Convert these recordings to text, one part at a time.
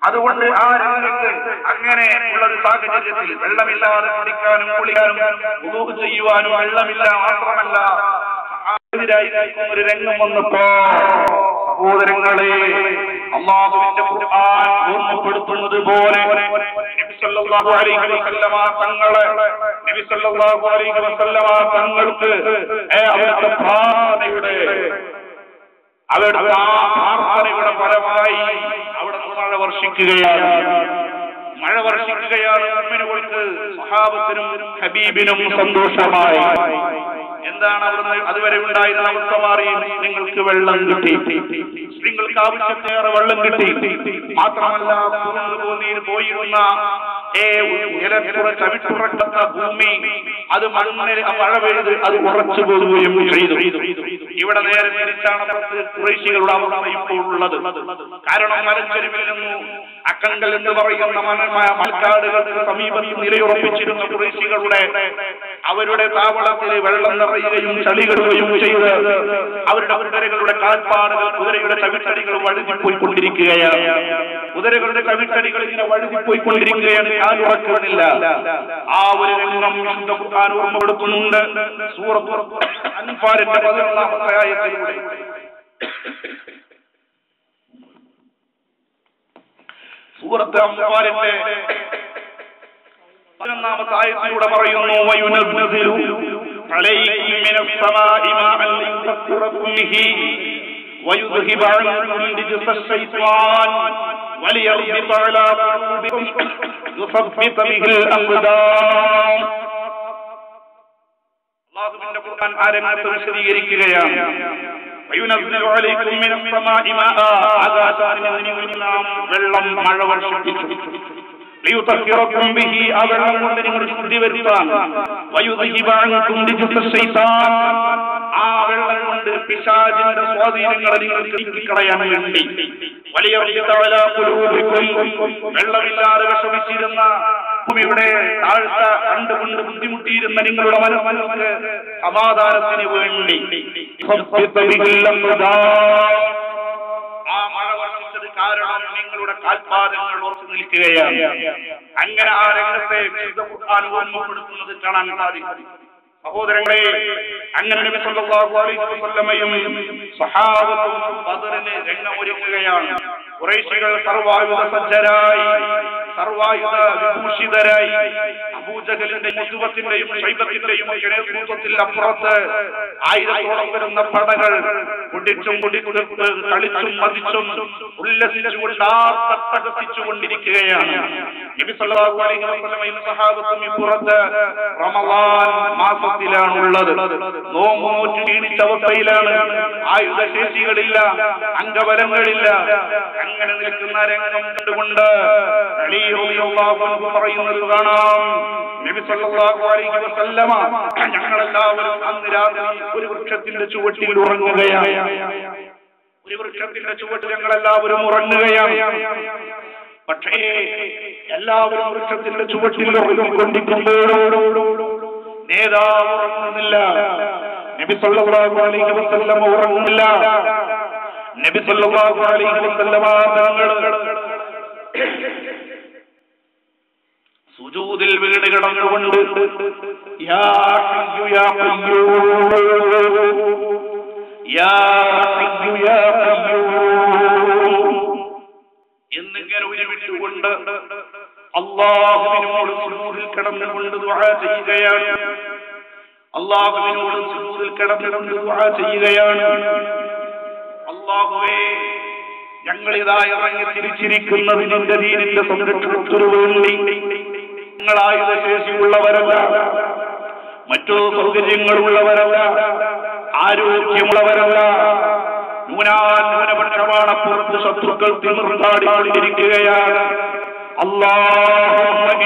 അതുകൊണ്ട് ആ രാജ്യത്ത് അങ്ങനെ ഉള്ള ഒരു സാഹചര്യത്തിൽ വെള്ളമില്ലാതെ കുടിക്കാനും കുളിക്കാനും വുളൂ ചെയ്യുവാനും വെള്ളമില്ല, മാത്രമല്ല ഒരു രംഗം വന്നപ്പോ സഹോദരങ്ങളെ, അല്ലാഹുവിന്റെ ഖുർആൻ ഓർമ്മപ്പെടുത്തുന്നത് പോലെ നബി സല്ലല്ലാഹു അലൈഹി വസല്ലമ തങ്ങളെ നബി സല്ലല്ലാഹു അലൈഹി വസല്ലമ തങ്ങൾക്ക് അവരുടെ പ്രാർത്ഥനയുടെ ഫലമായി അവിടെ മഴ വർഷിക്കുകയാണ്. മുഅ്മിനുകൾക്ക് സ്വഹാബത്തിനും ഹബീബിനും സന്തോഷമായി. എന്താണ് അവിടുന്ന് അതുവരെ ഉണ്ടായിരുന്ന അവസ്ഥ മാറി? നിങ്ങൾക്ക് വെള്ളം കിട്ടി, നിങ്ങൾക്ക് ആവശ്യത്തിലേറെ വെള്ളം കിട്ടി. മാത്രമല്ല ഭൂമിയിൽ പോയിരുന്ന ചവിട്ടുറക്കത്ത ഭൂമി അത് മഴ പെയ്ത് അത് ഉറച്ചു പോവുകയും ചെയ്തു. ഇവിടെ നേരെ തിരിച്ചാണ് ഖുറൈശികളുടെ അവസ്ഥ ഇപ്പോൾ ഉള്ളത്. കാരണം മലഞ്ചെരുവിൽ നിന്നു അക്കങ്കൽ എന്ന് പറയുന്ന മൽക്കാടുകൾക്ക് സമീപത്ത് നിലയുറപ്പിച്ചിരുന്ന ഖുറൈശികളുടെ അവരുടെ താവളത്തിൽ വെള്ളം നിറയുകയും ചളികളുകയും ചെയ്ത് അവരുടെ കുതിരകളുടെ കാൽപ്പാടുകൾ, കുതിരയുടെ ചവിട്ടടികൾ വഴുതിപ്പോയിക്കൊണ്ടിരിക്കുകയാണ്. കുതിരകളുടെ ചവിട്ടടികൾ ഇങ്ങനെ വഴുതിപ്പോയിക്കൊണ്ടിരിക്കുകയാണ്, കാലുറക്കുന്നില്ല. ആ ഒരു രംഗം വിശുദ്ധ ഖുർആൻ ഓർമ്മപ്പെടുത്തുന്നുണ്ട്. സൂറത്ത് അൻഫാലിന്റെ 11-ാമത്തെ ആയത്തിലൂടെ. സൂറത്ത് അൻഫാലിന്റെ 11-ാമത്തെ ആയത്തിലൂടെ പറയുന്നു, വയുനസ്സിലു അലൈക്കും മിനസ്സമാഇ മാഅൻ ലിതഖറകും ബിഹി വയുദ്ഹിബ അൻകും രിജ്സ ശൈത്വാൻ വലിയർബിത അലാ ഖുലൂബികും യുസബ്ബിത ബിഹിൽ അഖ്ദാം. അല്ലാഹുവിന്റെ ഖുർആൻ ആരംഭത്തിൽ വിശദീകരിക്കുകയാണ്. വയുനസ്സിലു അലൈക്കും മിനസ്സമാഇ മാഅ, ആകാശത്തിൽ നിന്ന് നാം വെള്ളം മഴ വർഷിപ്പിച്ചു. ലിയുതഖിറകും ബിഹി, ആ വെള്ളം കൊണ്ട് നിങ്ങൾ ശുദ്ധി വരുത്താൻ. വയുദ്ഹിബ അൻകും രിജ്സ ശൈത്വാൻ, ആ വെള്ളം കൊണ്ട് പിശാചിന്റെ സ്വാധീനങ്ങളെ നിങ്ങൾക്ക് നീക്കിക്കളയാൻ വേണ്ടി. വലിയർബിത അലാ ഖുലൂബികും, വെള്ളമില്ലാതെ വിഷമിച്ചിരുന്ന ഭൂമിയുടെ താഴ്ച കണ്ടുകൊണ്ട് ബുദ്ധിമുട്ടിയിരുന്ന നിങ്ങളുടെ മനസ്സിന് സമാധാനത്തിന് വേണ്ടി. ആ മഴ വർഷിച്ചത് കാരണം നിങ്ങളുടെ കാൽപാദങ്ങൾ ഉറച്ചു നിൽക്കുകയാണ്. അങ്ങനെ ആ രംഗത്തെ വിശുദ്ധ ഖുർആൻ ഓർമ്മപ്പെടുത്തുന്നത് കാണാൻ സാധിക്കും. സഹോദരങ്ങളെ, അങ്ങനെ നബി സല്ലല്ലാഹു അലൈഹി വസല്ലമയും സ്വഹാബത്തും ബദറിന് രംഗമൊരുക്കുകയാണ്. ഖുറൈശികൾ സർവായുധ സജ്ജരായി, സർവായുധ വിഭൂഷിതരായി. അബൂജഹലിന്റെ മുതുവത്തിന്റെയും ശൈബത്തിന്റെയും നേതൃത്വത്തിൽ അപ്പുറത്ത് 1000-ഓളം വരുന്ന പടകൾ കുടിച്ചും കളിച്ചും മതിച്ചും ഉല്ലസിച്ചുകൊണ്ട് ആർത്തട്ടഹസിച്ചുകൊണ്ടിരിക്കുകയാണ്. നബി സല്ലല്ലാഹു അലൈഹി വസല്ലമയും സ്വഹാബത്തും ഇപ്പുറത്ത് റമളാൻ മാസത്തിലാണുള്ളത്. നോമ്പ് ക്ഷീണിച്ച അവസ്ഥയിലാണ്, ആയുധശേഷികളില്ല, അംഗബലങ്ങളില്ല. അങ്ങനെ നിൽക്കുന്ന രംഗം കണ്ടുകൊണ്ട് അലി റളിയല്ലാഹു അൻഹു പറയുന്നത് കാണാം. നബി സല്ലല്ലാഹു അലൈഹി വസല്ലമ ഞങ്ങളെല്ലാവരും അന്ന് രാത്രി ഒരു വൃക്ഷത്തിന്റെ ചുവട്ടിൽ ഉറങ്ങുകയാണ്. ഒരു വൃക്ഷത്തിന്റെ ചുവട്ടിൽ ഞങ്ങളെല്ലാവരും ഉറങ്ങുകയാണ്. പക്ഷേ എല്ലാവരും വൃക്ഷത്തിന്റെ ചുവട്ടിൽ ഉറങ്ങിക്കൊണ്ടിരിക്കുമ്പോഴോ നേതാവ് ഉറങ്ങുന്നില്ല. നബി സല്ലല്ലാഹു അലൈഹി വസല്ലമ ഉറങ്ങുന്നില്ല. നബി സല്ലല്ലാഹു അലൈഹി വസല്ലമ തങ്ങൾ സുജൂദിൽ വീണ് കിടന്നുകൊണ്ട് യാ ഹയ്യു യാ ഖയ്യൂം യാ ഹയ്യു യാ ഖയ്യൂം എന്നിങ്ങനെ ഉരുവിട്ടുകൊണ്ട് അല്ലാഹുവിനോട് സുജൂദിൽ കിടന്നുകൊണ്ട് ദുആ ചെയ്യുകയാണ്. അല്ലാഹുവിനോട് സുജൂദിൽ കിടന്നുകൊണ്ട് ദുആ ചെയ്യുകയാണ്. അല്ലാഹുവേ, ഞങ്ങളിതാ ഇറങ്ങി തിരിച്ചിരിക്കുന്നത് നിന്റെ ദീനിന്റെ സംരക്ഷണത്തിനു വേണ്ടി. നിങ്ങൾ ആയുധശേഷിയുള്ളവരല്ല, മറ്റു സൗകര്യങ്ങളുള്ളവരല്ല, ആരോഗ്യമുള്ളവരല്ല. ന്യൂനപക്ഷമാണ്, പുറത്ത് ശത്രുക്കൾ തിമിർത്താടിക്കൊണ്ടിരിക്കുകയാണ്. അല്ലാഹുവേ,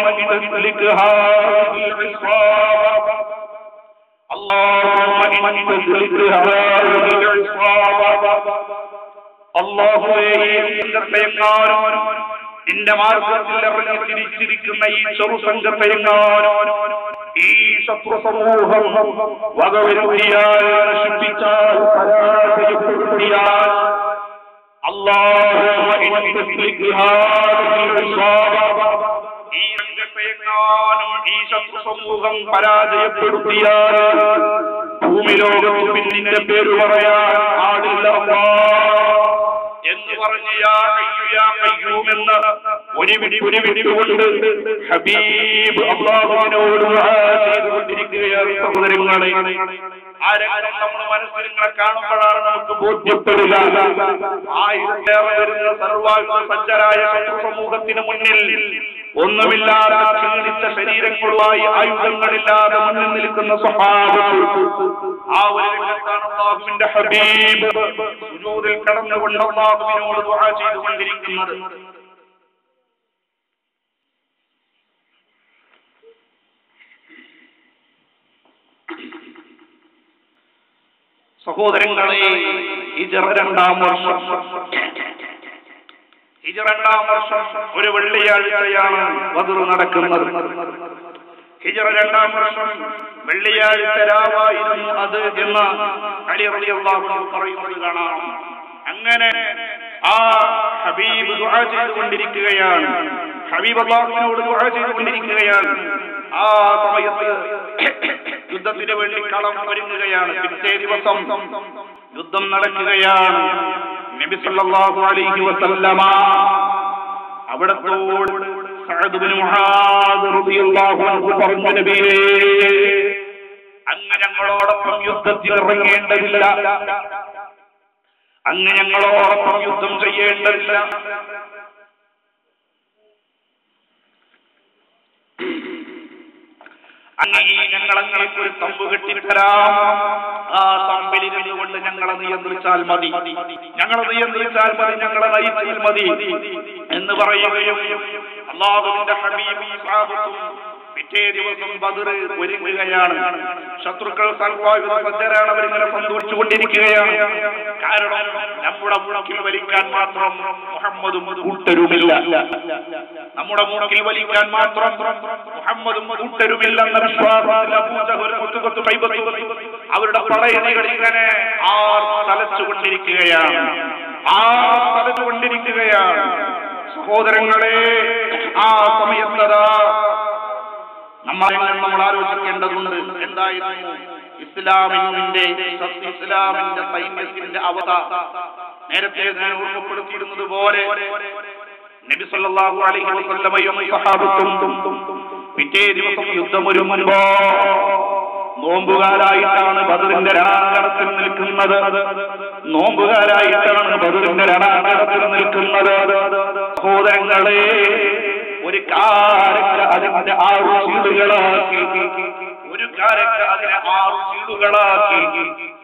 നിന്റെ മാർഗത്തിൽ ഇറങ്ങി തിരിച്ചിരിക്കുന്ന ഈ ചെറുസംഘത്തെയെങ്ങാനും ഈ ശത്രു സമൂഹം വകവരുത്തിയാൽ, നശിപ്പിച്ചാൽ, പരാജയപ്പെടുത്തിയാൽ അല്ലാഹുമ്മ ഇൻ തുസ്ലിക് ഹാദിഹിൽ ഇസാബ, ഈ രംഗത്തെങ്ങാനും ഈ ശത്രു സമൂഹം പരാജയപ്പെടുത്തിയാൽ ഭൂമിലോകത്ത് പിന്നിന്റെ പേര് പറയാൻ ആടില്ല എന്ന് പറഞ്ഞ യാ ഹയ്യു യാ ഖയ്യൂം എന്ന ഒരു വിളികൊണ്ട് ഹബീബ് അല്ലാഹുവിനോട് ദുആ ചെയ്തുകൊണ്ടിരിക്കുകയാണ്. സഹോദരങ്ങളെ, ആ രംഗം നമ്മുടെ മനസ്സിൽ ഇങ്ങനെ കാണുമ്പോഴാണ് നമുക്ക് ബോധ്യപ്പെടുക, ആയിരത്തേറെ വരുന്ന സർവായുധ സജ്ജരായ സമൂഹത്തിന് മുന്നിൽ ഒന്നുമില്ലാതെ ക്ഷീണിച്ച ശരീരങ്ങളുമായി ആയുധങ്ങളില്ലാതെ മുന്നിൽ നിൽക്കുന്ന സ്വഹാബത്ത്, ആ ഒരു രംഗത്താണ് അല്ലാഹുവിന്റെ ഹബീബ് സുജൂദിൽ കടന്നുകൊണ്ട് അല്ലാഹുവിനോട് ദുആ ചെയ്തുകൊണ്ടിരിക്കുന്നത്. സഹോദരങ്ങളെ, ഹിജ്റ രണ്ടാം വർഷം ഒരു വെള്ളിയാഴ്ചയാണ് ബദർ നടക്കുന്നത്. ഹിജ്റ രണ്ടാം വർഷം വെള്ളിയാഴ്ച രാവായിരുന്നു അത് എന്ന് അലി റളിയല്ലാഹു അൻഹു പറയുന്നത് കാണാം. അങ്ങനെ ആ ഹബീബ് ദുആ ചെയ്തുകൊണ്ടിരിക്കുകയാണ്, ഹബീബ് അല്ലാഹുവിനോട് ദുആ ചെയ്തുകൊണ്ടിരിക്കുകയാണ്. ആ സമയത്ത് യുദ്ധത്തിന് വേണ്ടി കളം ഒരുങ്ങുകയാണ്. പിറ്റേ ദിവസം യുദ്ധം നടക്കുകയാണ്. നബി സല്ലല്ലാഹു അലൈഹി വസല്ലമ അവിടത്തോട് സഅദ് ഇബ്നു മുആദ് റളിയല്ലാഹു അൻഹു പറഞ്ഞു, നബിയേ, അങ്ങ് ഞങ്ങളോടൊപ്പം യുദ്ധത്തിൽ ഇറങ്ങേണ്ടതില്ല, അങ്ങ് ഞങ്ങളോടൊപ്പം യുദ്ധം ചെയ്യേണ്ടതില്ല. ഞങ്ങളങ്ങേക്ക് ഒരു തമ്പ് കെട്ടിത്തരാം, ആ തമ്പിലിരുന്നു കൊണ്ട് ഞങ്ങളെ നിയന്ത്രിച്ചാൽ മതി, ഞങ്ങളെ നയിച്ചാൽ മതി എന്ന് പറയുകയും അല്ലാഹുവിന്റെ ഹബീബും സ്വഹാബത്തും പിറ്റേ ദിവസം ബദർ ഒരുങ്ങുകയാണ്. ശത്രുക്കൾ സർവായുധ സജ്ജരാണ്, അവരിങ്ങനെ സന്തോഷിച്ചുകൊണ്ടിരിക്കുകയാണ്. കാരണം നമ്മുടെ മുളക്കിൽ വലിക്കാൻ മാത്രം മുഹമ്മദും കൂട്ടരുമില്ല, നമ്മുടെ മുളക്കിൽ വലിക്കാൻ മാത്രം മുഹമ്മദും കൂട്ടരുമില്ലെന്ന വിശ്വാസത്തിൽ അവരുടെ പടയണികൾ ഇങ്ങനെ തലച്ചുകൊണ്ടിരിക്കുകയാണ്. സഹോദരങ്ങളെ, ആ സമയത്തതാ നമ്മൾ ആലോചിക്കേണ്ടതുണ്ട്, എന്തായിരുന്നു ഇസ്ലാമിന്റെ സൈന്യത്തിന്റെ അവസ്ഥ. നേരത്തെ ഞാൻ ഓർമ്മപ്പെടുത്തിയിരുന്നത് പോലെ നബി സല്ലല്ലാഹു അലൈഹി വസല്ലമയും സ്വഹാബത്തും പിറ്റേ ദിവസം യുദ്ധമൊരുങ്ങുമ്പോ നോമ്പുകാരായിട്ടാണ് ബദറിന്റെ രണാങ്കണത്തിൽ നിൽക്കുന്നത്. സഹോദരങ്ങളെ, ഒരു കാരക്ക അതിന്റെ 6 ചീടുകളാക്കി,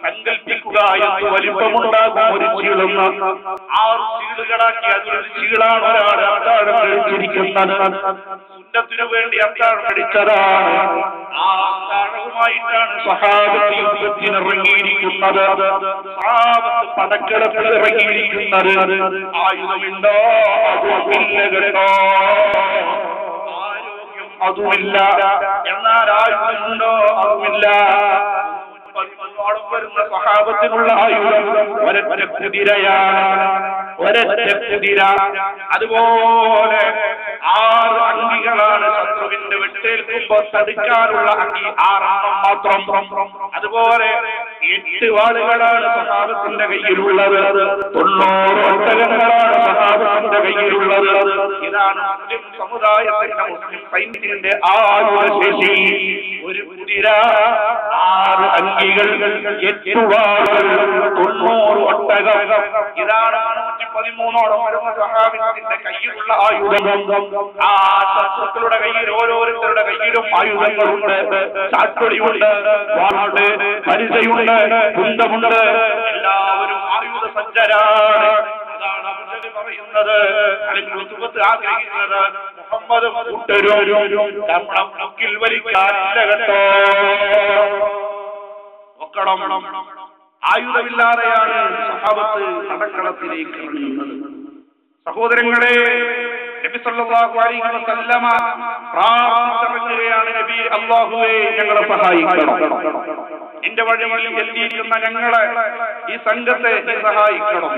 സങ്കൽപ്പിക്കുക എന്ന് വലിപ്പമുണ്ടാകും. ഒരു ചീളെന്ന് 6 ചീടുകളാക്കി അതിലൊരു ചീളാണ് ഒരാൾ അത്താഴം കഴിച്ചിരിക്കുന്നത്. സുന്നത്തിനു വേണ്ടി അത്താഴം കഴിച്ചതാണ്. ആ അത്താഴവുമായിട്ടാണ് സ്വഹാബത്ത് യുദ്ധത്തിനിറങ്ങിയിരിക്കുന്നത്, സ്വഹാബത്ത് പടക്കളത്തിൽ ഇറങ്ങിയിരിക്കുന്നത്. ആയുധമുണ്ടോ? അതുമില്ല കേട്ടോ, അതുമില്ല. എന്നാൽ ആയുധമുണ്ടോ? അതുമില്ല. വരുന്ന സ്വഹാബത്തിനുള്ള ആയുധം ഒരൊറ്റ കുതിരയാണ്, ഒരൊറ്റ കുതിര. അതുപോലെ 6 അങ്കികളാണ് ശത്രുവിന്റെ വെട്ടേൽക്കുമ്പോ തടുക്കാനുള്ള അങ്കി, 6 മാത്രം. അതുപോലെ 8 വാളുകളാണ് സ്വഹാബത്തിന്റെ കയ്യിലുള്ളത്, 90 ഒട്ടകങ്ങളാണ് സ്വഹാബത്തിന്റെ കയ്യിലുള്ളത്. ഇതാണ് മുസ്ലിം സമുദായത്തിന്റെ, മുസ്ലിം സൈന്യത്തിന്റെ ആയുധശേഷി. ഒരു കുതിര, 6 അങ്കികൾ, 8 വാളുകൾ, 90 ഒട്ടകം. ഇതാണ് 113ഓളം വരുന്ന സ്വഹാബത്തിന്റെ കയ്യിലുള്ള ആയുധം. ആ ശത്രുക്കളുടെ കയ്യിൽ, ഓരോരുത്തരുടെ കയ്യിലും ആയുധങ്ങളുണ്ട്, ചാട്ടുളിയുണ്ട്, വാളുണ്ട്, പരിചയുണ്ട്, കുന്തമുണ്ട്. എല്ലാവരും ആയുധ സജ്ജരാണ്. അതാണ് അബ്ദുൽ പറയുന്നത്, ആഗ്രഹിക്കുന്നത് മുഹമ്മദ് കൂട്ടരും നമ്മുടെ മുക്കിൽ വലിക്കാനില്ല കേട്ടോ. ആയുധമില്ലാതെയാണ് സ്വഹാബത്ത് നടക്കളത്തിലേക്ക് ഇറങ്ങുന്നത്. സഹോദരങ്ങളെ, നബി സല്ലല്ലാഹു അലൈഹി വസല്ലമ പ്രാർത്ഥിക്കുകയാണ്, നബി അല്ലാഹുവേ, ഞങ്ങളെ സഹായിക്കണം, നിന്റെ വഴിയിൽ എത്തിയിരിക്കുന്ന ഞങ്ങളെ, ഈ സംഘത്തെ നീ സഹായിക്കണം.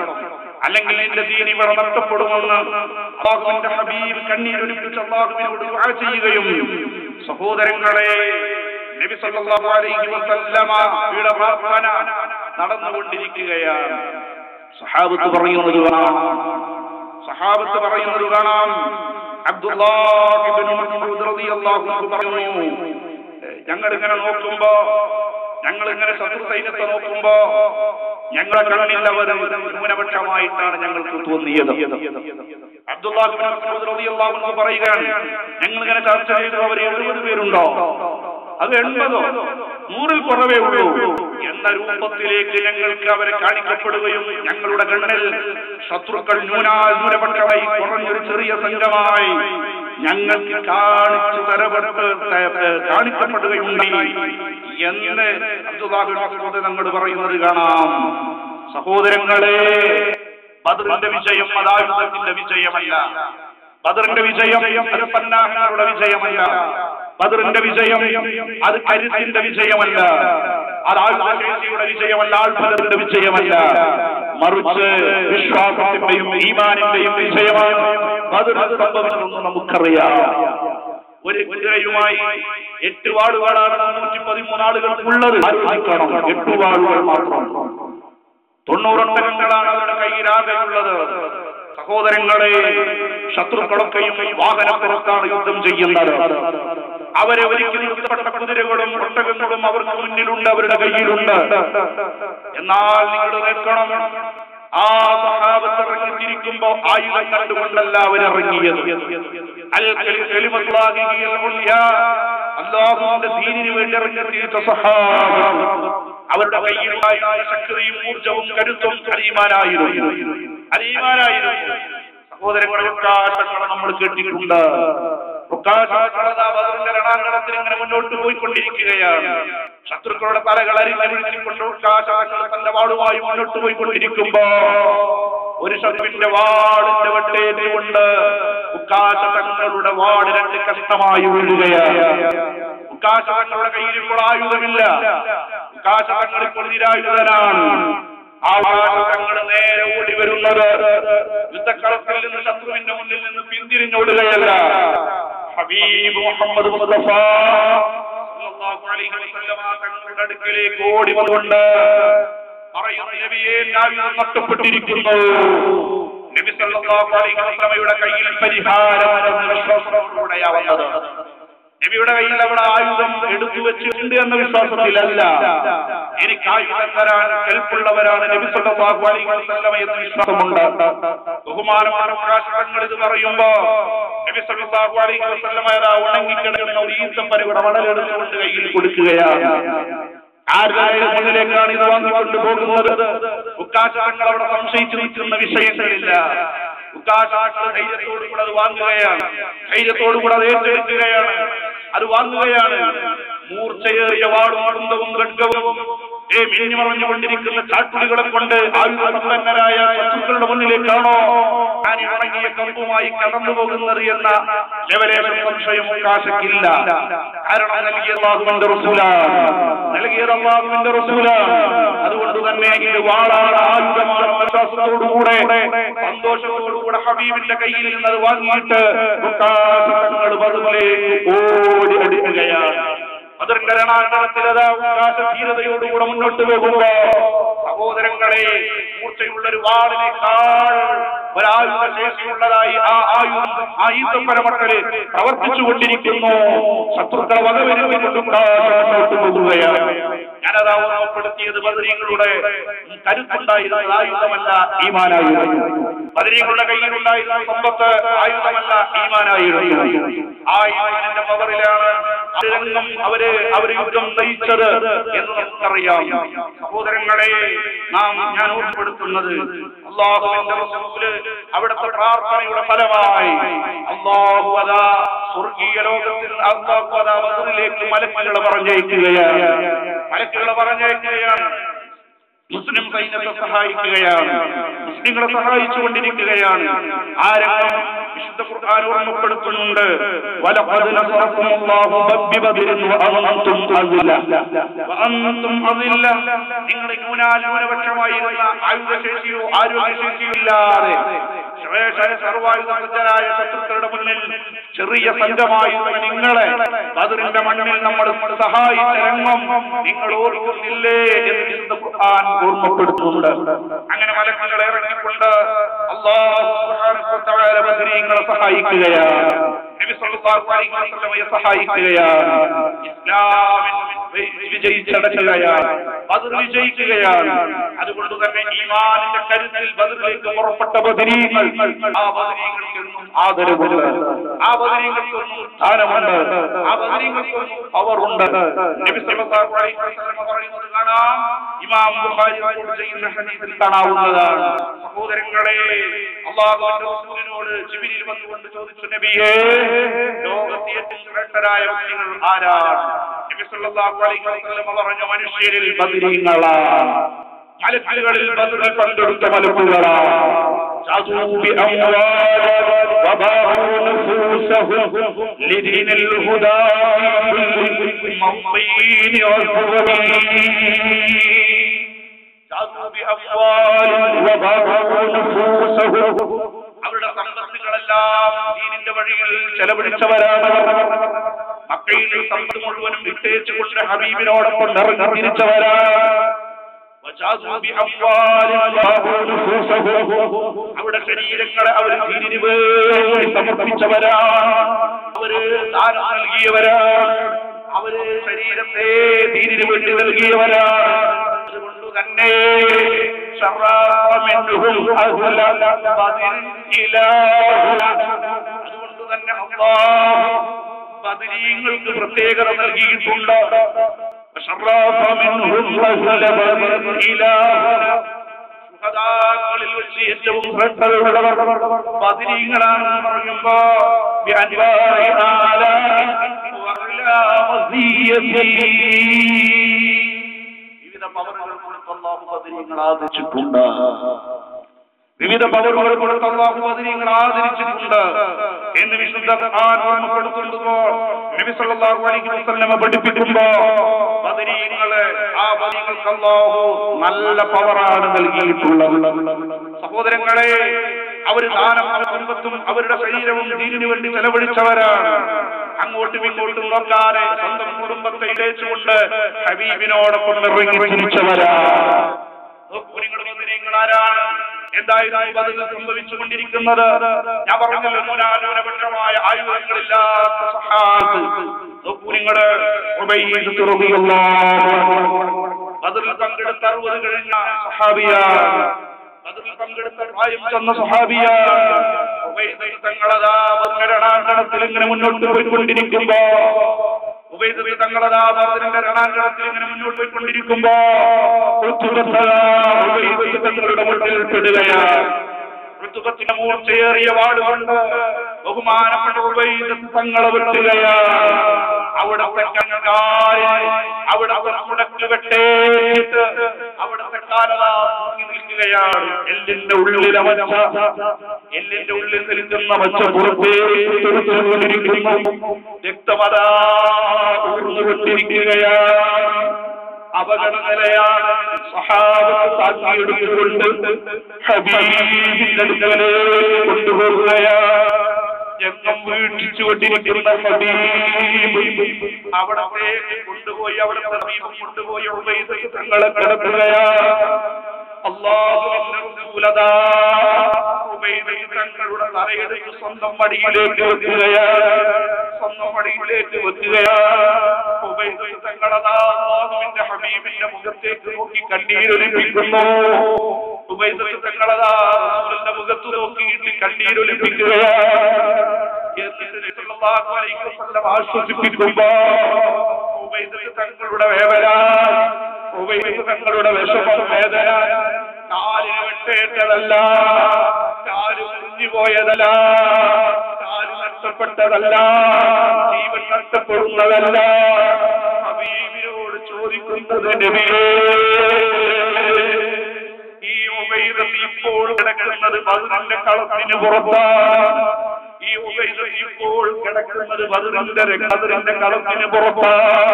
അല്ലെങ്കിൽ എന്റെ ദീൻ ഇവിടെ നഷ്ടപ്പെടുമെന്ന് അല്ലാഹുവിന്റെ ഹബീബ് കണ്ണീരൊലിപ്പിച്ച് അല്ലാഹുവിനോട് ദുആ ചെയ്യുകയും സഹോദരങ്ങളെ നബി സല്ലല്ലാഹു അലൈഹി വസല്ലമയുടെ പ്രാർത്ഥന നടന്നുകൊണ്ടിരിക്കുകയാണ്. സഹാബത്ത് പറയുന്നത് കാണാം. അബ്ദുല്ലാഹ് ഇബ്നു മസ്ഊദ് റളിയല്ലാഹു അൻഹു പറയുന്നു, ഞങ്ങളിങ്ങനെ നോക്കുമ്പോ, ഞങ്ങളിങ്ങനെ ശത്രു സൈന്യത്തെ നോക്കുമ്പോ ഞങ്ങളുടെ കണ്ണിൽ അവർ ന്യൂനപക്ഷമായിട്ടാണ് ഞങ്ങൾക്ക് തോന്നിയത്. അബ്ദുല്ലാഹ് ഇബ്നു മസ്ഊദ് റളിയല്ലാഹു അൻഹു പറയുകയാണ്, ഞങ്ങളിങ്ങനെ ചർച്ച ചെയ്തു അവർ 70 പേരുണ്ടോ, അത് 80 100 കുറവേ ഉള്ളൂ എന്ന രൂപത്തിലേക്ക് ഞങ്ങൾക്ക് അവരെ കാണിക്കപ്പെടുകയും ഞങ്ങളുടെ കണ്ണിൽ ശത്രുക്കൾ ന്യൂനപക്ഷമായി കുറഞ്ഞൊരു ചെറിയ സംഘമായി ഞങ്ങൾക്ക് കാണിക്കപ്പെടുകയുണ്ടായി എന്ന് അബ്ദുല്ലാഹ് ഇബ്നു മസ്ഊദ് തങ്ങൾ പറയുന്നത് കാണാം. സഹോദരങ്ങളെ, ബദറിന്റെ വിജയം അതായുധത്തിന്റെ വിജയമല്ല. ബദറിന്റെ വിജയം അത് സന്നാഹങ്ങളുടെ വിജയമല്ല. ബദറിന്റെ വിജയം അത് കരുത്തിന്റെ വിജയമല്ല. അത് ആയുധശേഷിയുടെ വിജയമല്ല. ആൾബദറിന്റെ വിജയമല്ല. മറിച്ച് വിശ്വാസത്തിന്റെയും ഈമാനിന്റെയും വിജയമാണ് ബദറിൽ സംഭവിച്ചതെന്ന് നമുക്കറിയാം. ഒരു കുതിരയുമായി 8 വാളുകളാണ് 313 ആളുകൾക്കുള്ളത്. ആലോചിക്കണം, 8 വാളുകൾ മാത്രം. 90 ഒട്ടകങ്ങളാണ് അവരുടെ കയ്യിലാകെയുള്ളത്. സഹോദരങ്ങളെ, ശത്രുക്കളൊക്കെയും വാഹനപ്പുറത്താണ് യുദ്ധം ചെയ്യുന്നത്. അവരെ ഒരുക്കി നിർത്തപ്പെട്ട കുതിരകളും ഒട്ടകങ്ങളും അവർക്ക് മുന്നിലുണ്ട്, അവരുടെ കയ്യിലുണ്ട്. എന്നാൽ നിങ്ങൾ കേൾക്കണം, ആ സഹാബത്ത് ഇറങ്ങിത്തിരിക്കുമ്പോ ആയുധം കണ്ടുകൊണ്ടല്ല അവരിറങ്ങിയത്. അല്ലാഹുവിന്റെ ദീനിന് വേണ്ടി ഇറങ്ങിത്തിരിച്ച സഹാബത്ത് അവരുടെ കയ്യിലുണ്ടായ ശക്തിയും ഊർജവും കരുത്തും അലീമാനായിരുന്നു. സഹോദരങ്ങളെ, ഉക്കാശങ്ങളെ നമ്മൾ കേട്ടിട്ടുണ്ട്. രണാങ്കണത്തിൽ ഇങ്ങനെ മുന്നോട്ട് പോയിക്കൊണ്ടിരിക്കുകയാണ്. ശത്രുക്കളുടെ തലകൾ അരിഞ്ഞിക്കൊണ്ട് ഉക്കാശങ്ങൾ തന്റെ വാളുമായി മുന്നോട്ട് പോയിക്കൊണ്ടിരിക്കുമ്പോ ഒരു ശത്രുവിന്റെ വാളിന്റെ വെട്ടേറ്റുകൊണ്ട് ഉക്കാശങ്ങളുടെ വാട് 2 കഷ്ണമായി വീഴുകയാണ്. ഉക്കാശങ്ങളുടെ കയ്യിൽ ഇപ്പോൾ ആയുധമില്ല. ഉക്കാശങ്ങൾ ഇപ്പോൾ നിരായുധനാണ്. ആവാസങ്ങൾ നേരെ ഓടി വരുന്നത് യുദ്ധക്കളത്തിൽ നിന്ന് ശത്രുവിന്റെ മുന്നിൽ നിന്ന് പിന്തിരിഞ്ഞോടുകയല്ല, ഹബീബ് മുഹമ്മദ് മുസ്തഫ സല്ലല്ലാഹു അലൈഹി വസല്ലമ തങ്ങളുടെ അടുക്കലേക്ക് ഓടി വന്നുകൊണ്ട് പറയുന്നു, നബിയെ, ആയുധം നഷ്ടപ്പെട്ടിരിക്കുന്നു. നബി സല്ലല്ലാഹു അലൈഹി വസല്ലമയുടെ കയ്യിൽ പരിഹാരമെന്ന വിശ്വാസത്തോടെയാ വന്നത്. നബിയുടെ കയ്യിൽ അവിടെ ആയുധം എടുത്തു വെച്ചിട്ടുണ്ട് എന്ന വിശ്വാസത്തിലല്ല, എനിക്ക് ആയുധം തരാൻ കൽപ്പുള്ളവരാണ് നബി സല്ലല്ലാഹു അലൈഹി വസല്ലമ എന്ന വിശ്വാസമുണ്ട്. ബഹുമാനമായ പ്രകാശങ്ങൾ ഇത് പറയുമ്പോ നബി സല്ലല്ലാഹു അലൈഹി വസല്ലമ ഉണങ്ങിക്കിടക്കുന്ന ഒരു ഈത്തപ്പനയുടെ മടലെടുത്തുകൊണ്ട് കയ്യിൽ കൊടുക്കുകയാണ്. ആരുടെ മുന്നിലേക്കാണ് ഇത് വാങ്ങിക്കൊണ്ട് പോകുന്നത്? ഉക്കാശങ്ങൾ അവിടെ സംശയിച്ചു നിൽക്കുന്ന വിഷയങ്ങളില്ല. ഉക്കാശങ്ങൾ ധൈര്യത്തോടുകൂടെ അത് വാങ്ങുകയാണ്, ധൈര്യത്തോടുകൂടെ അത് ഏറ്റെടുക്കുകയാണ്, അത് വാങ്ങുകയാണ്. മൂർച്ചയേറിയ വാടും കുന്തവും ഖഡ്ഗവും മിന്നി മറഞ്ഞുകൊണ്ടിരിക്കുന്ന ചാട്ടുളികളെ കൊണ്ട് ആയുധസമ്പന്നരായ ശത്രുക്കളുടെ മുന്നിലേക്കാണോ ഞാൻ ഇറങ്ങിയ കമ്പുമായി കടന്നു പോകുന്നത് എന്ന ലെവലേശം സംശയം ഉക്കാശക്കില്ല. കാരണം നൽകിയത് അല്ലാഹുവിന്റെ റസൂലാണ്. അതുകൊണ്ട് തന്നെ ഇത് വാളാണ്, ആയുധമാണ്. വിശ്വാസത്തോടുകൂടെ സന്തോഷത്തോടുകൂടെ ഹബീബിന്റെ കയ്യിൽ നിന്ന് അത് വാങ്ങിയിട്ട് ഉക്കാശങ്ങൾ ബദറിലേക്ക് ഓടി അടുക്കുകയാണ്. ബദറിന്റെ രണാങ്കണത്തിലതാ ഉക്കാശധീരതയോടുകൂടെ മുന്നോട്ട് പോകുമ്പോ സഹോദരങ്ങളെ, മൂർച്ചയുള്ളൊരു വാളിനേക്കാൾ ഒരായുധ ശേഷിയുള്ളതായി ആ ഈത്തപ്പനമക്കള് പ്രവർത്തിച്ചുകൊണ്ടിരിക്കുന്നു. ശത്രുക്കളെ വകവരുന്നുകൊണ്ടുമുന്നോട്ട് പോകുകയാണ്. ഞാനതാ ഓർമ്മപ്പെടുത്തിയത് ബദരീങ്ങളുടെ കരുത്തുണ്ടായിരുന്നത് ആയുധമല്ല, ഈമാനായിരുന്നു. ബദരീങ്ങളുടെ കയ്യിലുണ്ടായിരുന്ന സമ്പത്ത് ആയുധമല്ല, ഈമാനായിരുന്നു. ആ ഈമാനിന്റെ പവറിലാണ് അവര് യുദ്ധം നയിച്ചത് എന്ന് നമുക്കറിയാം. സഹോദരങ്ങളെ, ഞാൻ ഓർമ്മപ്പെടുത്തുന്നത് അല്ലാഹുവിന്റെ റസൂല് അവിടുത്തെ പ്രാർത്ഥനയുടെ ഫലമായി അല്ലാഹു അതാ സ്വർഗീയ ലോകത്തിൽ അല്ലാഹു അതാ ബദറിലേക്ക് മലക്കുകളെ പറഞ്ഞയക്കുകയാണ്. മുസ്ലിം സൈന്യത്തെ സഹായിക്കുകയാണ്, മുസ്ലിങ്ങളെ സഹായിച്ചുകൊണ്ടിരിക്കുകയാണ്. ആ രംഗം വിശുദ്ധ ഖുർആൻ ഓർമ്മപ്പെടുത്തുന്നുണ്ട്, വലഖദ് നസറക്കുമുല്ലാഹു ബിബദരിൻ വഅൻതും അസില്ല, നിങ്ങൾ ന്യൂനപക്ഷമായിരുന്ന ആയുധശേഷിയോ ആരോഗ്യശേഷിയോ ഇല്ലാതെ സർവായുധസജ്ജരായ ശത്രുക്കളുടെ മുന്നിൽ ചെറിയ സംഘമായിരുന്ന നിങ്ങളെ ബദറിന്റെ മണ്ണിൽ നമ്മൾ സഹായിച്ച രംഗം നിങ്ങൾ ഓർക്കുന്നില്ലേ എന്ന് വിശുദ്ധ ഖുർആൻ ഓർമ്മപ്പെടുത്തുന്നുണ്ട്. അങ്ങനെ മലക്കുകളെ ഇറങ്ങിക്കൊണ്ട് അല്ലാഹു സുബ്ഹാനഹു വ തആല ബദരീങ്ങളെ സഹായിക്കുകയാണ്, നബി സല്ലല്ലാഹു അലൈഹി വസല്ലമയെ സഹായിക്കുകയാണ്, ഇസ്ലാമിൽ വിജയിച്ചടക്കുകയാണ്, ബദർ വിജയിക്കുകയാണ്. അതുകൊണ്ട് തന്നെ ഈമാനിന്റെ കരുത്തിൽ ബദറിലേക്ക് പുറപ്പെട്ട ബദരീങ്ങൾ, ആ ബദരീങ്ങൾക്കൊന്നും ആദരവുണ്ട്, ആ ബദരീങ്ങൾക്കൊന്നും സ്ഥാനമുണ്ട്, ആ ബദരീങ്ങൾക്കൊന്നും പവറുണ്ട്. നബി സല്ലല്ലാഹു അലൈഹി വസല്ലം പറയുന്നത് കാണാം, ഇമാം ബുഖാരി റിപ്പോർട്ട് ചെയ്യുന്ന ഹദീസിൽ കാണാവുന്നതാണ്. സഹോദരങ്ങളെ, അല്ലാഹുവിന്റെ റസൂലിനോട് ജിബ്രീൽ വന്നുകൊണ്ട് ചോദിച്ചു, നബിയേ, ലോകത്തെ ഏറ്റവും ശ്രേഷ്ഠരായ വ്യക്തികൾ ആരാണ്? നബി സല്ലല്ലാഹു അലൈഹി വസല്ലം പറഞ്ഞു, മനുഷ്യരിൽ ബദരീങ്ങളാണ്, മലക്കുകളിൽ ബദറിൽ പങ്കെടുത്ത മലക്കുകളാണ്. അവരുടെ സമ്പത്തുകളെല്ലാം ദീനിന്റെ വഴിയിൽ ചെലവഴിച്ചവരാണ്. മക്കയിൽ സമ്പത്ത് മുഴുവനും വിട്ടേച്ചുകൊണ്ട് ഹബീബിനോടൊപ്പം ഇറങ്ങി തിരിച്ചവരാണ്. അവരുടെ ശരീരങ്ങളെ അവർ ദീനിന് വേണ്ടി സമർപ്പിച്ചവരാണ്, അവര് ദാനം നൽകിയവരാണ്, അവര് ശരീരത്തെ ദീനിന് വേണ്ടി നൽകിയവരാണ്. അതുകൊണ്ട് തന്നെ അതുകൊണ്ട് തന്നെ അല്ലാഹു ബദരീങ്ങൾക്ക് പ്രത്യേകത നൽകിയിട്ടുണ്ട്. ശുഹദാക്കളിൽ വെച്ച് ഏറ്റവും ശ്രദ്ധയുള്ളവർ ബദരീങ്ങളാണെന്ന് പറയുമ്പോ വിവിധ പവറുകൾ കൊടുത്ത് അല്ലാഹു ബദരീങ്ങളെ ആദരിച്ചിട്ടുണ്ട്, വിവിധ പവറുകൾ കൊടുത്ത് അല്ലാഹു ബദരീങ്ങളെ ആദരിച്ചിട്ടുണ്ട് എന്ന് വിശുദ്ധ ഖുർആൻ ഓർമ്മപ്പെടുത്തുമ്പോൾ നബി സല്ലല്ലാഹു അലൈഹി വസല്ലം പഠിപ്പിക്കുമ്പോ ബദരീങ്ങളെ, ആ ബദരീങ്ങൾക്ക് അല്ലാഹു നല്ല പവറാണ് നൽകിയിട്ടുള്ളത്. സഹോദരങ്ങളെ, അവർ ദാനം, കുടുംബത്തും അവരുടെ ശരീരവും ദീനിനു വേണ്ടി ചെലവഴിച്ചവരാണ്. അങ്ങോട്ടും ഇങ്ങോട്ടും നോക്കാതെ സ്വന്തം കുടുംബത്തെ ഇടച്ചുകൊണ്ട് ഹബീബിനോടൊപ്പം ഇറങ്ങി തിരിച്ചവരാണ്. ആരാണ്? എന്തായിരുന്നു ബദറിൽ സംഭവിച്ചുകൊണ്ടിരിക്കുന്നത്? ഞാൻ പറഞ്ഞല്ലോ, ന്യൂനപക്ഷമായ ആയുധങ്ങളില്ലാത്ത സഹാബത്ത്. നോക്കൂ നിങ്ങൾ, ബദറിൽ പങ്കെടുത്ത 60 കഴിഞ്ഞ സഹാബിയാണ്, ബദറിൽ പങ്കെടുത്ത പ്രായം ചെന്ന സഹാബിയാണ്. തങ്ങളതാ രണാങ്കണത്തിൽ ഇങ്ങനെ മുന്നോട്ട് പോയിക്കൊണ്ടിരിക്കുമ്പോ, തങ്ങളതാ ബദറിന്റെ രണാങ്കണത്തിൽ ഇങ്ങനെ മുന്നോട്ട് പോയിക്കൊണ്ടിരിക്കുമ്പോ തങ്ങളുടെ മുന്നിൽ പെടുകയാണ്. ഋതുപത്തിന്റെ മൂർച്ചയേറിയ വാളുകൊണ്ട് ബഹുമാനപ്പെട്ട തങ്ങളെ വെട്ടുകയാണ്. അവിടത്തെ അവിടത്തെ മുടക്ക് വെട്ടേറ്റ് അവിടത്തെ കാലത നിൽക്കുകയാണ്. എല്ലിന്റെ ഉള്ളിൽ നിൽക്കുന്ന മച്ച പുറത്തേക്കൊണ്ടിരിക്കുന്നു. രക്തമതാ ഊർന്നുകൊണ്ടിരിക്കുകയാണ്. അപകടനിലയാണ്. സഹാബത്ത് താക്കിയെടുത്തുകൊണ്ട് ഹബീബിന്റെ അടുക്കലേക്ക് കൊണ്ടുപോകുകയാണ്. രംഗം വീക്ഷിച്ചുകൊണ്ടിരിക്കുന്ന ഹബീബ് അവിടത്തേക്ക് കൊണ്ടുപോയി, അവിടുത്തെ ഹബീബ് കൊണ്ടുപോയി ഉബൈദ് തങ്ങളെ കിടക്കുകയാണ്. അല്ലാഹുവിന്റെ റസൂലതാ ഉബൈദ് തങ്ങളുടെ തലയെടുത്ത് സ്വന്തം മടിയിലേക്ക് വെക്കുകയാണ്, സ്വന്തം മടിയിലേക്ക് വെക്കുകയാണ്. ഉബൈദ് തങ്ങളതാ അല്ലാഹുവിന്റെ ഹബീബിന്റെ മുഖത്തേക്ക് നോക്കി കണ്ണീരൊലിപ്പിക്കുന്നു. ഉബൈദ് തങ്ങളതാ റസൂലിന്റെ മുഖത്ത് നോക്കിയിട്ട് കണ്ണീരൊലിപ്പിക്കുകയാണ്. ആശ്വസിപ്പിക്കുമ്പോ ഉബൈദ് തങ്ങളുടെ വേദന, ഉബൈദ് തങ്ങളുടെ വിഷമം, വേദന കാലിന് വെട്ടേറ്റതല്ല, കാല് മുറിഞ്ഞുപോയതല്ല, കാല് നഷ്ടപ്പെട്ടതല്ല, ജീവൻ നഷ്ടപ്പെടുന്നതല്ല. ഹബീബിനോട് ചോദിക്കുന്നത്, നബിയേ, ഈ ഉബൈദ് ഇപ്പോൾ കിടക്കുന്നത് ബദറിന്റെ കളത്തിന് പുറത്താണ്. ഈ ഇപ്പോൾ കിടക്കുന്നത് ബദറിന്റെ കളത്തിന് പുറത്താണ്.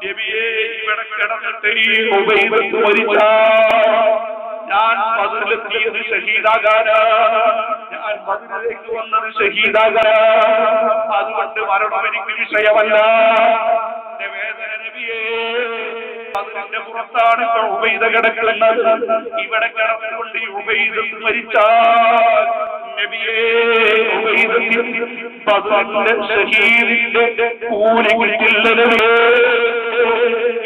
നബിയേ, ഇവിടെ കിടന്നിട്ട് ഈ ഉബൈദത്ത് മരിച്ചാൽ ഞാൻ ബദറിലെത്തിയത് ഷഹീദാകാനാണ്, ഞാൻ ബദറിലേക്ക് വന്നത് ഷഹീദാകാനാണ്. അതുകൊണ്ട് മരണം എനിക്ക് വിഷയമല്ല. എന്റെ വേദന നബിയേ, ബദറിന്റെ പുറത്താണ് ഇപ്പോൾ ഉബൈദ കിടക്കുന്നത്. ഇവിടെ കിടന്നുകൊണ്ട് ഈ ഉബൈദത്ത് മരിച്ചാൽ നബിയേ, ബദറിന്റെ ഷഹീദിന്റെ കൂലി കിട്ടില്ല നബിയേ.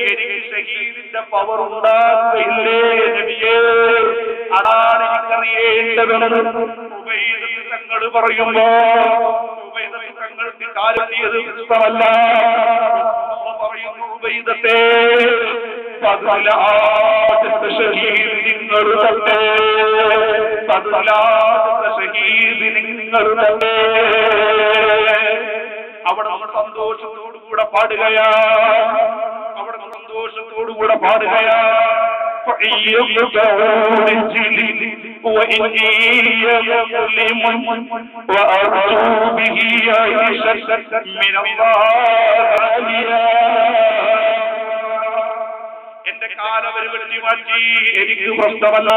എനിക്ക് ഷഹീദിന്റെ പവർ ഉണ്ടാകില്ലേ നബിയേ? അതാണ് എനിക്കറിയേണ്ടത്. ഉബൈദത്ത് തങ്ങൾ പറയുമ്പോ ഉബൈദത്ത് തങ്ങൾക്ക് കാലെത്തിയത് ഇഷ്ടമല്ല. പറയുന്നു, ഉബൈദത്തെ ബദറിലാദ്യത്തെ ഷഹീദ് നിങ്ങൾ തന്നെ, ബദറിലാദ്യത്തെ ഷഹീദ് നിങ്ങൾ തന്നെ. അവിടെ നമ്മൾ സന്തോഷത്തോടുകൂടെ പാടുകയാ, അവിടെ സന്തോഷത്തോടുകൂടെ പാടുകയാ. എന്റെ കാലവര് വെട്ടി മാറ്റി എനിക്ക് പ്രശ്നമല്ല.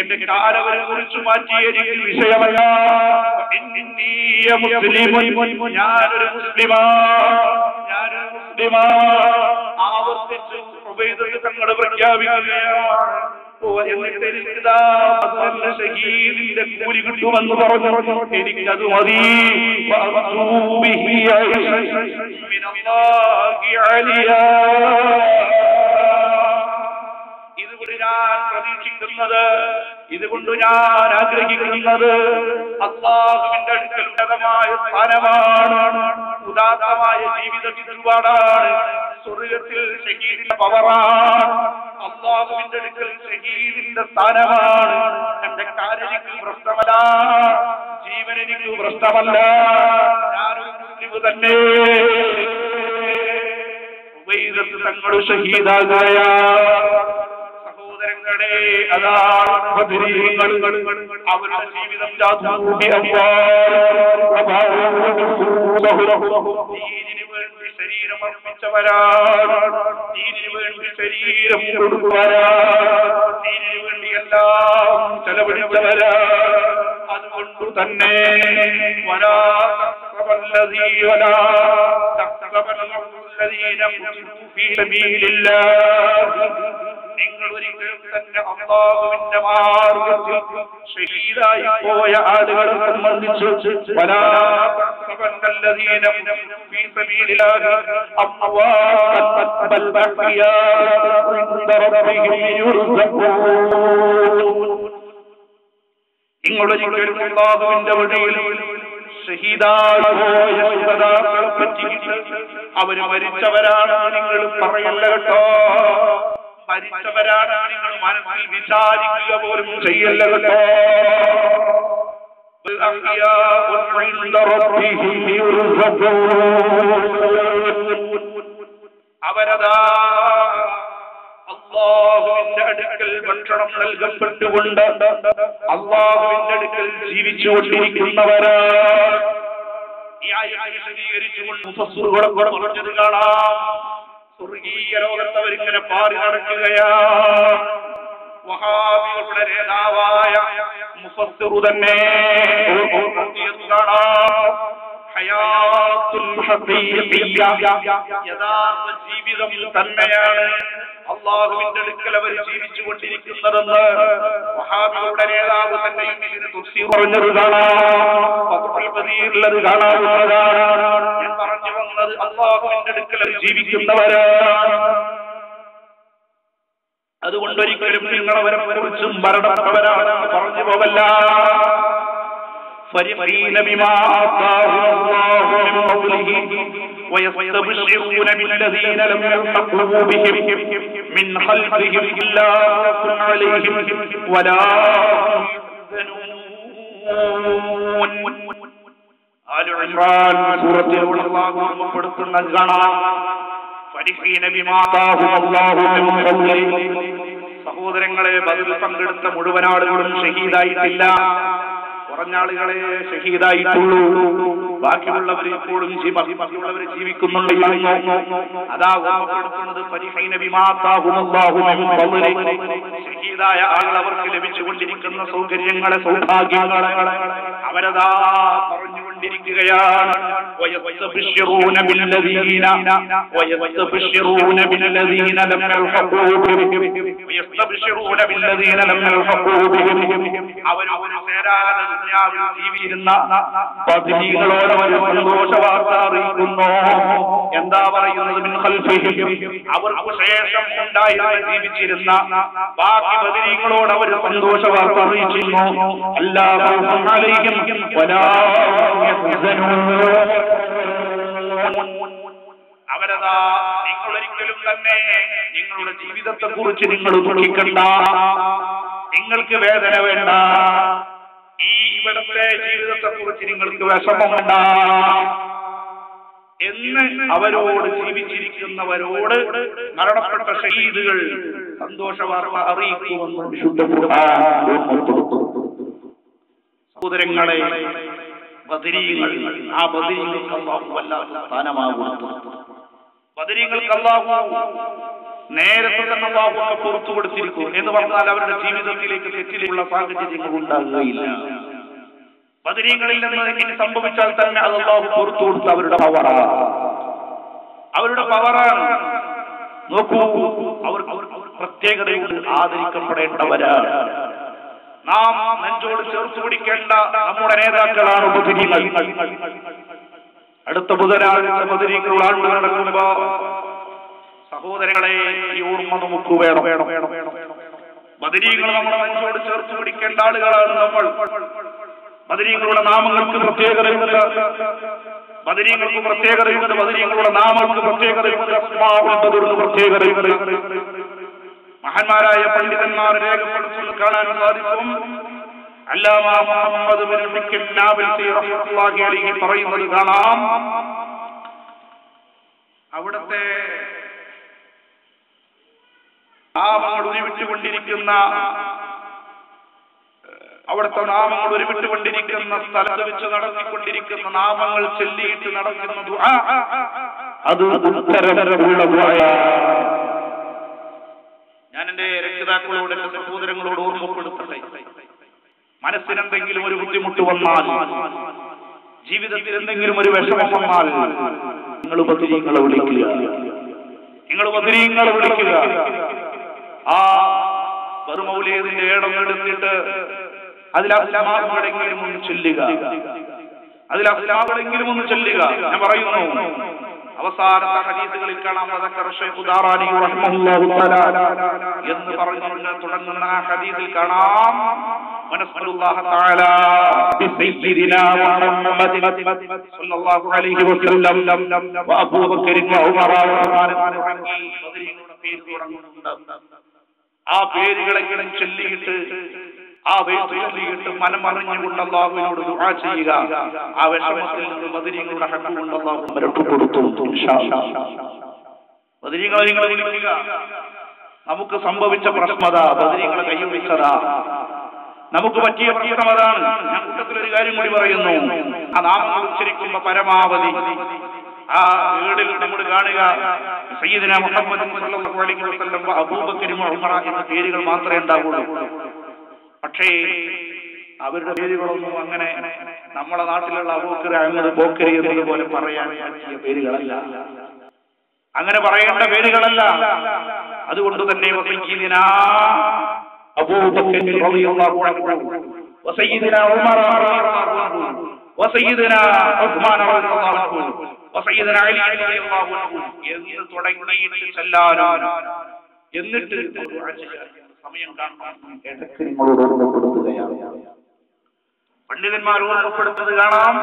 എന്റെ കാലവരെ കുറിച്ച് മാറ്റി എനിക്ക് വിഷയമല്ല. ഞാനൊരു മുസ്ലിമാ, ഞാനൊരു മുസ്ലിമാ. ആവർത്തിച്ച് ഉബൈദത്ത് തങ്ങൾ പ്രഖ്യാപിക്കുകയാണ്. എന്നിട്ട് എനിക്കിതാ ഷഹീദിന്റെ കൂലി കിട്ടുമെന്ന് പറഞ്ഞു. എനിക്കത് മതി. ഇതുകൊണ്ട് ഞാൻ പ്രതീക്ഷിക്കുന്നത്, ഇതുകൊണ്ട് ഞാൻ ആഗ്രഹിക്കുന്നത് അല്ലാഹുവിന്റെ അടുക്കൽ ഉന്നതമായ സ്ഥാനമാണ്, ഉദാത്തമായ ജീവിത ചുറ്റുപാടാണ്. സ്വർഗത്തിൽ ഷഹീദിന്റെ പവറാണ്. അല്ലാഹുവിന്റെ അടുക്കൽ ഷഹീദിന്റെ സ്ഥാനമാണ്. എന്റെ കാലെനിക്ക് പ്രശ്നമല്ല, ജീവൻ എനിക്ക് പ്രശ്നമല്ല. ഞാനൊരു മുസ്ലിം തന്നെ. ഉബൈദത്ത് തങ്ങൾ ഷഹീദായ സഹോദരങ്ങളെ, അതാണ് ബദരീങ്ങൾ. അവരുടെ ജീവിതം ദീനിനു വേണ്ടി ശരീരം അർപ്പിച്ചവരാണ്, ദീനിനു വേണ്ടി ശരീരം കൊടുത്തവരാണ്, ദീനിനു വേണ്ടി എല്ലാം ചെലവഴിച്ചവരാണ്. അതുകൊണ്ട് തന്നെ നിങ്ങൾ ഒരിക്കലും തന്നെ അല്ലാഹുവിന്റെ മാർഗ്ഗത്തിൽ ഷഹീദായി പോയ ആളുകളെ സംബന്ധിച്ച് നിങ്ങളൊരിക്കലും അല്ലാഹുവിന്റെ വഴിയിൽ ഷഹീദായി പോയ സദാക്കളെ പറ്റിയിട്ട് അവര് മരിച്ചവരാണ് നിങ്ങൾ പറയല്ല കേട്ടോ. മരിച്ചവരാണ് നിങ്ങൾ മനസ്സിൽ വിചാരിക്കുക പോലും ചെയ്യല്ല കേട്ടോ. അവരതാ അല്ലാഹുവിന്റെ അടുക്കൽ ഭക്ഷണം നൽകപ്പെട്ടുകൊണ്ട് അല്ലാഹുവിന്റെ അടുക്കൽ ജീവിച്ചുകൊണ്ടിരിക്കുന്നവരാണ്. ഈ ആയത്ത് വിശദീകരിച്ചുകൊണ്ട് മുഫസ്സിറുകളെ പറഞ്ഞത് കാണാം. സ്വർഗീയ ലോകത്ത് അവരിങ്ങനെ പാറി നടക്കുകയാണ്. വഹാബികളുടെ നേതാവായ മുഫസ്സിറു തന്നെ കാണാം. ഹയാത്തുൽ ഹഖീഖിയ്യ, യഥാർത്ഥ ജീവിതം തന്നെയാണ് അല്ലാഹുവിന്റെ അടുക്കൽ അവർ ജീവിച്ചുകൊണ്ടിരിക്കുന്നതെന്ന് വഹാബികളുടെ നേതാവ് തന്നെ ഇതിന് തഫ്സീർ പറഞ്ഞത് കാണാം. ഫത്ഹുൽ ഖദീറിലത് കാണാവുന്നതാണ്. ഞാൻ പറഞ്ഞു വന്നത് അല്ലാഹുവിന്റെ അടുക്കൽ ജീവിക്കുന്നവരാണ്. അതുകൊണ്ട് ഒരിക്കലും നിങ്ങളവരെ കുറിച്ചും ഭരണപ്പെട്ടവരാണ് പറഞ്ഞു പോകല്ല. فرحين بما آتاهم الله من فضله ويستبشرون بالذين لم يلحقوا بهم من خلفهم إلا خوف عليهم ولا هم يحزنون. آل عمران سورة الله ഉൾപ്പെടുത്തുന്ന കാണാം. فرحين بما آتاهم الله من فضله. സഹോദരങ്ങളെ, ബദറിൽ പങ്കെടുത്ത മുഴുവൻ ആളുകളും ഷഹീദായിട്ടില്ല. കുറഞ്ഞ ആളുകളെ ഷഹീദായിട്ടുള്ളൂ. ബാക്കിയുള്ളവർ ഇപ്പോഴും ബാക്കിയുള്ളവർ ജീവിക്കുന്നുണ്ടായിരുന്നു. അതാ ഓർമ്മപ്പെടുത്തുന്നത് ഷഹീദായ ആളുകൾ അവർക്ക് ലഭിച്ചുകൊണ്ടിരിക്കുന്ന സൗകര്യങ്ങളെ, സൗഭാഗ്യങ്ങളെ അവരതാ പറഞ്ഞുകൊണ്ടിരിക്കുകയാണ്. അവരവര് ചേരാതെ ദുനിയാവിൽ ജീവിച്ചിരുന്ന ബദരീകളോട് അവർ സന്തോഷ വാർത്ത അറിയിക്കുന്നു. എന്താ പറയുന്നത്? മിൻ ഖൽഫിഹിം, അവർക്ക് ശേഷം ഉണ്ടായിരുന്ന ജീവിച്ചിരുന്ന ബാക്കി ബദരീകളോട് അവർ സന്തോഷ വാർത്ത അറിയിക്കുന്നു. അല്ലാ ഖൗഫുൻ അലൈഹിം വലാ യഹ്സനൂൻ. അവരതാ നിങ്ങളൊരിക്കലും തന്നെ നിങ്ങളുടെ ജീവിതത്തെ കുറിച്ച് നിങ്ങൾ ദുഃഖിക്കണ്ട, നിങ്ങൾക്ക് വേദന വേണ്ട, ഈ ഇവിടുത്തെ ജീവിതത്തെ കുറിച്ച് നിങ്ങൾക്ക് വിഷമമുണ്ട എന്ന് അവരോട്, ജീവിച്ചിരിക്കുന്നവരോട് മരണപ്പെട്ട ഷഹീദുകൾ സന്തോഷവാർത്ത അറിയിക്കുമെന്ന് വിശുദ്ധ ഖുർആൻ. സഹോദരങ്ങളെ, ബദരീങ്ങൾ, ആ ബദരീങ്ങൾക്ക് അല്ലാഹു വല്ലാത്ത സ്ഥാനമാകുന്നു. ബദരീങ്ങൾക്ക് അല്ലാഹു നേരത്തെ തന്നെ അല്ലാഹു പുറത്തു കൊടുത്തിരിക്കും എന്ന് പറഞ്ഞാൽ അവരുടെ ജീവിതത്തിലേക്ക് തെറ്റിലുള്ള സാഹചര്യങ്ങൾ ഉണ്ടാകുകയില്ല. ബദരീങ്ങളിൽ നിന്ന് ഇനി സംഭവിച്ചാൽ തന്നെ അത് അല്ലാഹു പുറത്തു കൊടുത്ത അവരുടെ പവറാണ്. നോക്കൂ, അവർക്ക് പ്രത്യേകതയോട് ആദരിക്കപ്പെടേണ്ടവരാണ്. നാം നെഞ്ചോട് ചേർത്ത് പിടിക്കേണ്ട നമ്മുടെ നേതാക്കളാണ് ബദരീങ്ങൾ. അടുത്ത ബുധനാഴ്ച ബദരീങ്ങളുടെ ആണ്ട് നടക്കുമ്പോ സഹോദരങ്ങളെ, ഈ ഓർമ്മ നമുക്ക് വേണം. ബദരീങ്ങൾ നമ്മുടെ നെഞ്ചോട് ചേർത്ത് പിടിക്കേണ്ട ആളുകളാണ് നമ്മൾ. ബദരീങ്ങളുടെ നാമങ്ങൾക്ക് പ്രത്യേകതയുണ്ട്, ബദരീങ്ങൾക്ക് പ്രത്യേകതയുണ്ട്, ബദരീങ്ങളുടെ നാമങ്ങൾക്ക് പ്രത്യേകതയുണ്ട്, അസ്മാഉൽ ബദറിന് പ്രത്യേകതയുണ്ട്. മഹാന്മാരായ പണ്ഡിതന്മാർ രേഖപ്പെടുത്തുന്നത് കാണാൻ സാധിക്കും. അല്ലാമ മുഹമ്മദ് ബിൻ ഹക്കിം നാബിൽസി റഹ്മത്തുള്ളാഹി അലൈഹി പറയുന്നത് കാണാം. അവിടുത്തെ നാമങ്ങൾ ഉരുവിട്ടുകൊണ്ടിരിക്കുന്ന സ്ഥലത്ത് വെച്ച് നടത്തിക്കൊണ്ടിരിക്കുന്ന നാമങ്ങൾ ചൊല്ലിയിട്ട് നടത്തുന്ന ദുആ, അത് ഉത്തരമുള്ള ദുആയാണ്. ഞാൻ എന്റെ രക്ഷിതാക്കളോട്, എന്റെ സഹോദരങ്ങളോട് ഓർമ്മപ്പെടുത്തട്ടെ, മനസ്സിനെന്തെങ്കിലും ഒരു ബുദ്ധിമുട്ട് വന്നാൽ, ജീവിതത്തിൽ എന്തെങ്കിലും ഒരു വിഷമം വന്നാൽ, നിങ്ങൾ ബദരീങ്ങളെ വിളിക്കുക, നിങ്ങൾ ബദരീങ്ങളെ വിളിക്കുക. ആ ബദർമൗലിദിന്റെ ഏടം എടുത്തിട്ട് അതിൽ അസ്മാകളെങ്കിലും ഒന്ന് ചൊല്ലുക, ഞാൻ പറയുന്നു. അവസാനത്തെ ഹദീസുകളിൽ കാണാം, എന്ന് പറഞ്ഞുകൊണ്ട് തുടങ്ങുന്ന ആ ഹദീസിൽ കാണാം, ആ പേരുകളെങ്കിലും ചൊല്ലിയിട്ട്, ആ ചൊല്ലിയിട്ട് മനമറിഞ്ഞുകൊണ്ട് അല്ലാഹുവിനോട് ദുആ ചെയ്യുക. ആ വിഷമത്തിൽ നിന്ന് ബദരീങ്ങളുടെ ഹഖ് കൊണ്ട് അല്ലാഹു രക്ഷപ്പെടുത്തും. ബദരീങ്ങളെ നിങ്ങൾ വിളിക്കുക. നമുക്ക് സംഭവിച്ച പ്രശ്നത ബദരീങ്ങളെ കൈയൊഴിച്ചതാ, നമുക്ക് പറ്റിയ പ്രശ്നം അതാണ്. ഞാൻ കൂട്ടത്തിലൊരു കാര്യം കൂടി പറയുന്നു. ആ നാമങ്ങൾ ഉച്ചരിക്കുമ്പോ പരമാവധി ആ വീടിൽ നമ്മൾ കാണുക സയ്യിദുനാ മുഹമ്മദ് സല്ലല്ലാഹു അലൈഹി വസല്ലം അബൂബക്കർ ഉമർ എന്ന പേരുകൾ മാത്രമേ ഉണ്ടാവുള്ളൂ. പക്ഷേ അവരുടെ പേരുകളൊന്നും അങ്ങനെ നമ്മുടെ നാട്ടിലുള്ള അബൂബക്കർ അഹ്മദ് ബോക്കരി എന്നതുപോലെ പറയാൻ പറ്റിയ പേരുകളല്ല, അങ്ങനെ പറയേണ്ട പേരുകളല്ല. അതുകൊണ്ട് തന്നെ സയ്യിദുനാ അബൂബക്കർ റളിയല്ലാഹു അൻഹു, വസയ്യിദുനാ ഉമർ റളിയല്ലാഹു അൻഹു, വസയ്യിദുനാ ഉസ്മാൻ റളിയല്ലാഹു അൻഹു, വസയ്യിദുനാ അലി റളിയല്ലാഹു അൻഹു എന്ന് തുടങ്ങിയിട്ട് ചെല്ലാനോ എന്നിട്ട് സമയം കാണാൻ പണ്ഡിതന്മാർ ഓർമ്മപ്പെടുത്തുന്നത് കാണാം.